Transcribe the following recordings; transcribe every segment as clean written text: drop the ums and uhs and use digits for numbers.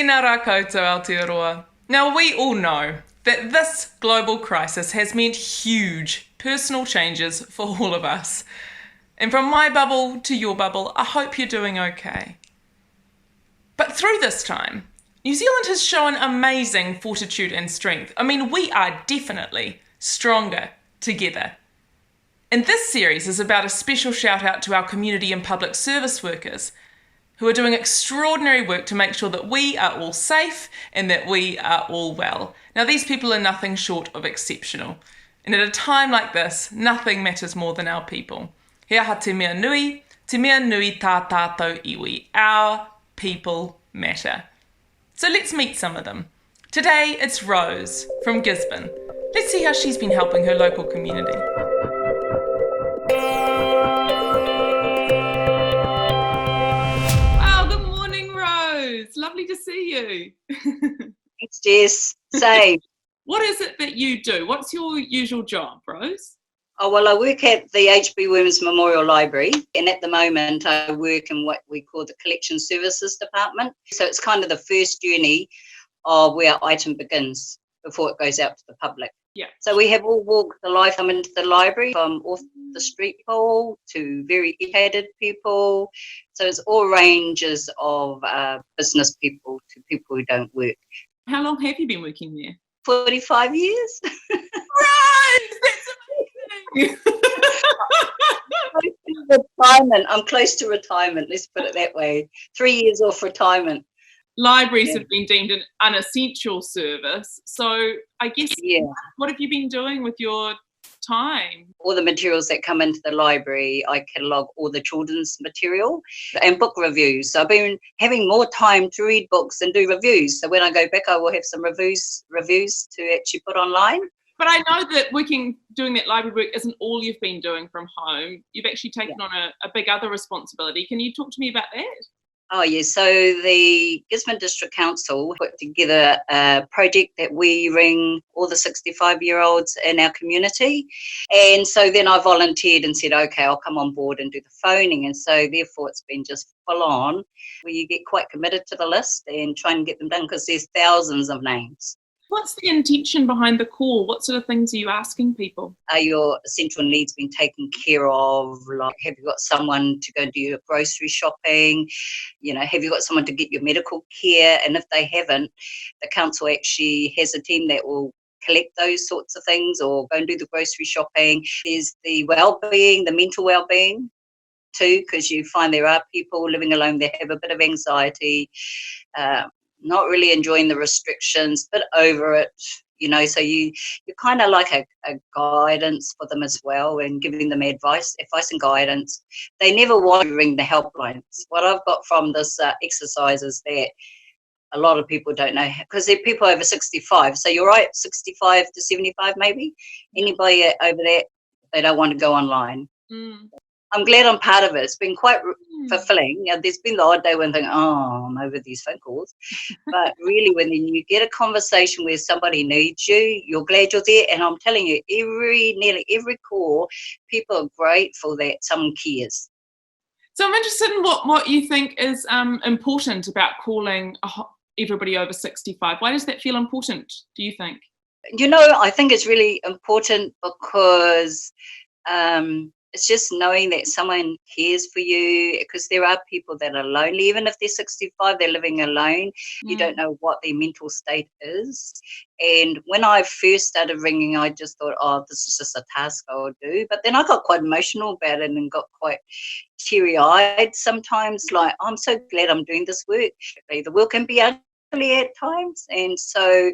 Tēnā rā koutou, Aotearoa. Now, we all know that this global crisis has meant huge personal changes for all of us. And from my bubble to your bubble, I hope you're doing okay. But through this time, New Zealand has shown amazing fortitude and strength. I mean, we are definitely stronger together. And this series is about a special shout out to our community and public service workers who are doing extraordinary work to make sure that we are all safe and that we are all well. Now, these people are nothing short of exceptional. And at a time like this, nothing matters more than our people. He aha te mea nui tā tātou iwi. Our people matter. So let's meet some of them. Today, it's Rose from Gisborne. Let's see how she's been helping her local community. Lovely to see you. Thanks, Jess. Same. What is it that you do? What's your usual job, Rose? Oh, well, I work at the HB Women's Memorial Library, and at the moment I work in what we call the Collection Services Department. So it's kind of the first journey of where our item begins before it goes out to the public. Yeah. So we have all walked the life into the library, from off the street people to very educated people. So it's all ranges of business people to people who don't work. How long have you been working there? 45 years. Right! That's amazing! Retirement. I'm close to retirement, let's put it that way. 3 years off retirement. Libraries have been deemed an unessential service. So I guess, what have you been doing with your time? All the materials that come into the library, I catalogue all the children's material and book reviews. So I've been having more time to read books and do reviews. So when I go back, I will have some reviews to actually put online. But I know that doing that library work isn't all you've been doing from home. You've actually taken on a big other responsibility. Can you talk to me about that? Oh, yes. So the Gisborne District Council put together a project that we ring all the 65-year-olds in our community. And so then I volunteered and said, okay, I'll come on board and do the phoning. And so therefore it's been just full on, where you get quite committed to the list and try and get them done because there's thousands of names. What's the intention behind the call? What sort of things are you asking people? Are your essential needs being taken care of? Like, have you got someone to go do your grocery shopping? You know, have you got someone to get your medical care? And if they haven't, the council actually has a team that will collect those sorts of things or go and do the grocery shopping. There's the well-being, the mental well-being too, because you find there are people living alone that have a bit of anxiety, not really enjoying the restrictions, but over it, you know, so you're kind of like a guidance for them as well and giving them advice and guidance. They never want to ring the helplines. What I've got from this exercise is that a lot of people don't know, because they're people over 65. So you're right, 65 to 75 maybe. Anybody over that, they don't want to go online. I'm glad I'm part of it. It's been quite fulfilling. There's been the odd day when I think, oh, I'm over these phone calls. But really, when you get a conversation where somebody needs you, you're glad you're there. And I'm telling you, nearly every call, people are grateful that someone cares. So I'm interested in what you think is important about calling everybody over 65. Why does that feel important, do you think? You know, I think it's really important because it's just knowing that someone cares for you, because there are people that are lonely. Even if they're 65, they're living alone. You don't know what their mental state is. And when I first started ringing, I just thought, oh, this is just a task I'll do. But then I got quite emotional about it and got quite teary-eyed sometimes, like, I'm so glad I'm doing this work. The work can be ugly at times. And so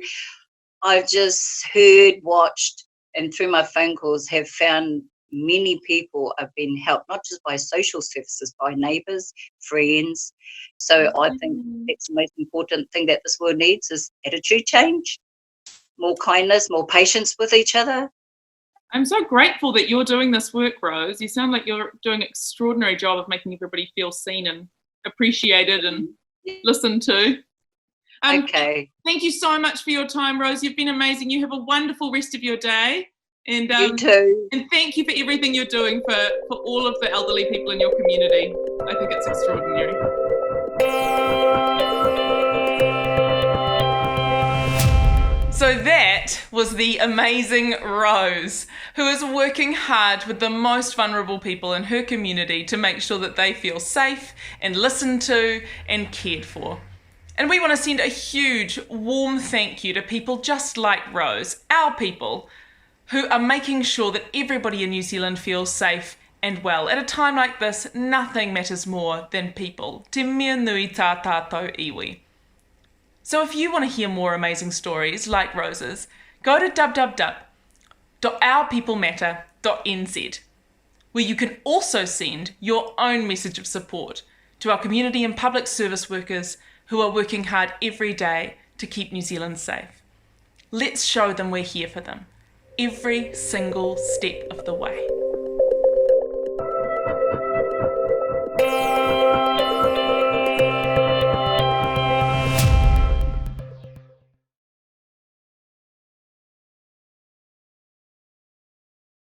I've just heard, watched, and through my phone calls have found many people have been helped, not just by social services, by neighbours, friends. So I think that's the most important thing that this world needs is attitude change, more kindness, more patience with each other. I'm so grateful that you're doing this work, Rose. You sound like you're doing an extraordinary job of making everybody feel seen and appreciated and listened to. Okay. Thank you so much for your time, Rose. You've been amazing. You have a wonderful rest of your day. And you too. And thank you for everything you're doing for all of the elderly people in your community. I think it's extraordinary. So that was the amazing Rose, who is working hard with the most vulnerable people in her community to make sure that they feel safe and listened to and cared for. And we want to send a huge, warm thank you to people just like Rose, our people, who are making sure that everybody in New Zealand feels safe and well. At a time like this, nothing matters more than people. Te mea nui tā tātou iwi. So if you want to hear more amazing stories like Rose's, go to www.ourpeoplematter.nz, where you can also send your own message of support to our community and public service workers who are working hard every day to keep New Zealand safe. Let's show them we're here for them, every single step of the way.